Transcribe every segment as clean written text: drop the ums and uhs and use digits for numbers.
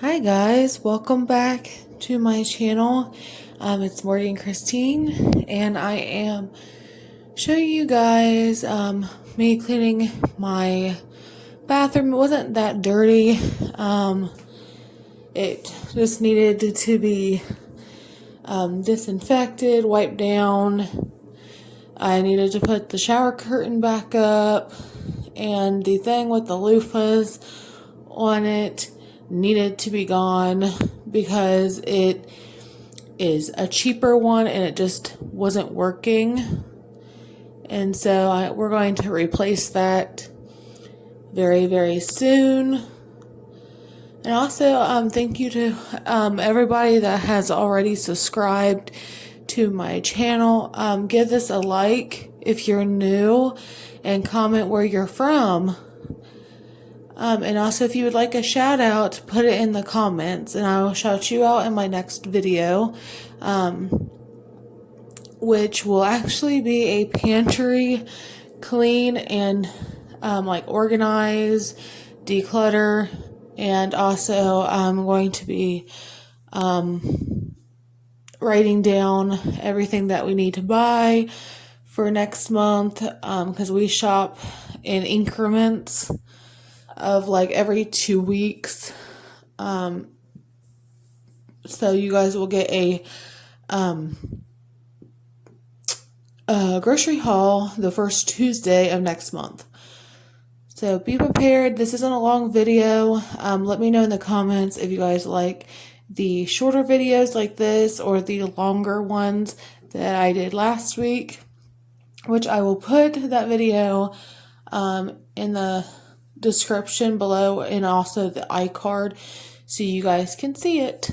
Hi guys, welcome back to my channel. It's Morgan Christine, and I am showing you guys me cleaning my bathroom. It wasn't that dirty. It just needed to be disinfected, wiped down. I needed to put the shower curtain back up, and the thing with the loofahs on it needed to be gone because it is a cheaper one and it just wasn't working. And so we're going to replace that very, very soon. And also, thank you to everybody that has already subscribed to my channel. Give this a like if you're new and comment where you're from. And also, if you would like a shout out, put it in the comments and I will shout you out in my next video, which will actually be a pantry clean and organize, declutter, and also I'm going to be writing down everything that we need to buy for next month, because we shop in increments of every 2 weeks. So you guys will get a grocery haul the first Tuesday of next month. So be prepared. This isn't a long video. Let me know in the comments if you guys like the shorter videos like this or the longer ones that I did last week, which I will put that video in the description below and also the iCard so you guys can see it.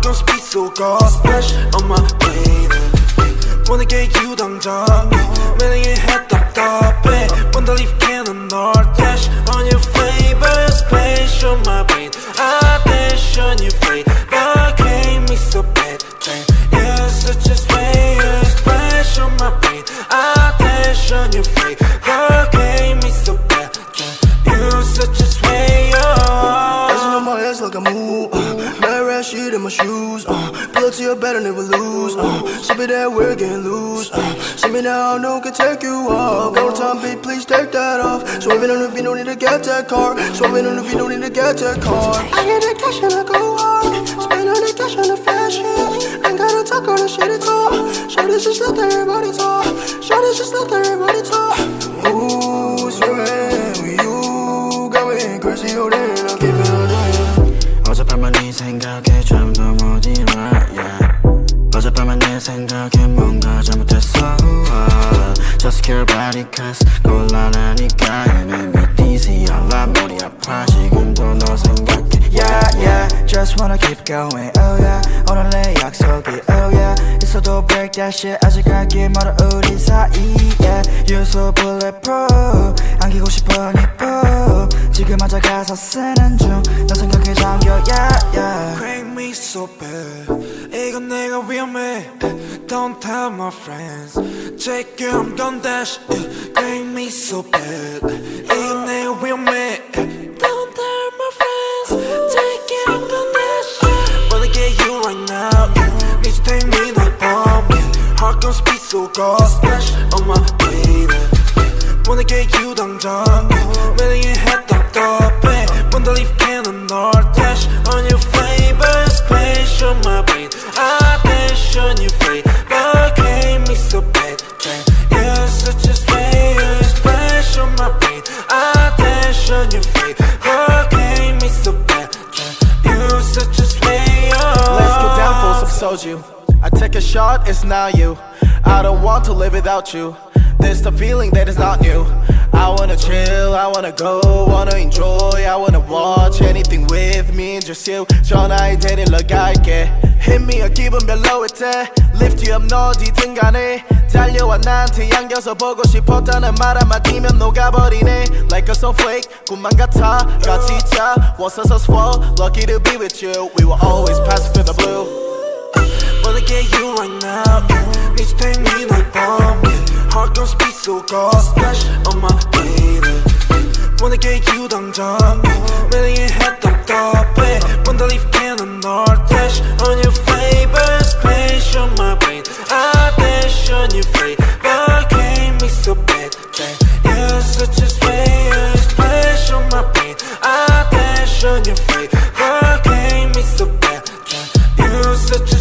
gon' speed so go splash on my baby wanna get you 당장 매력의 head 답답해 wanna leave cannon or dash on your favorite space on my brain I dash on your face but gave me so bad you're such a space splash on my brain I dash on your face but gave me so bad you're such a sway Dancing on my ass like a move Mad rat shit in my shoes Pull up to your bed and never lose Sip it that we're getting loose See me now, I know can take you off Go time, babe, please take that off Swerving on the beat, no need to get that car Swerving on the beat, no need to get that car I get the cash and I go hard Spend all the cash on the fashion Ain't gotta talk all the shit at all Shorty just let everybody talk Shorty just let everybody talk Ooh, swerving with you Going crazy, oh damn, I'll keep it on doing 어젯밤만 네 생각에 잠도 못 일어 yeah. 어젯밤만 내 생각에 뭔가 잘못했어 Just care about it cause 곤란하니까 You make me dizzy 알라 머리 아파 지금도 너 생각해 Yeah yeah Just wanna keep going oh yeah 오늘 내 약속이 oh yeah 있어도 break that shit 아직 갈길 멀어 우리 사이 yeah You're so bulletproof 안기고 싶어 예뻐 지금 앉아 가사 쓰는 중 너 생각에 잠겨 yeah yeah Crank me so bad 이건 내가 위험해 Don't tell my friends Check you I'm gon' dash Crank me so bad 이건 내가 위험해 Don't tell my friends Check you I'm gon' dash Wanna get you right now Need to take me like bomb Heart gon' speed so go splash on my baby Wanna get you 당장 매력의 head 답답해 Wanna leave cannon or dash On your favorite space on my brain I dash on your face But gave me so bad You're such a space splash on my brain I dash on your face But gave me so bad You're such a space Let's get down for some soju I take a shot, it's not you I don't want to live without you There's the feeling that is not new I wanna chill, I wanna go, wanna enjoy I wanna watch anything with me and just you 전화에 데리러 갈게 Hit me a 기분 별로일 때 Lift you up 너 어디든 간에 달려와 나한테 안겨서 보고 싶었다는 말 한마디면 녹아버리네 Like a snowflake 꿈만 같아 같이 있자 Was us swell Lucky to be with you We will always pass through the blue Wanna get you right now Need to take me like bomb Heart gon' speed so go splash on my baby Wanna get you 당장 매력의 head 답답해 Wanna leave cannon or dash On your favorite space on my brain I dash on your face But gave me so bad You're such a space splash on my brain I dash on your face But gave me so bad You're such a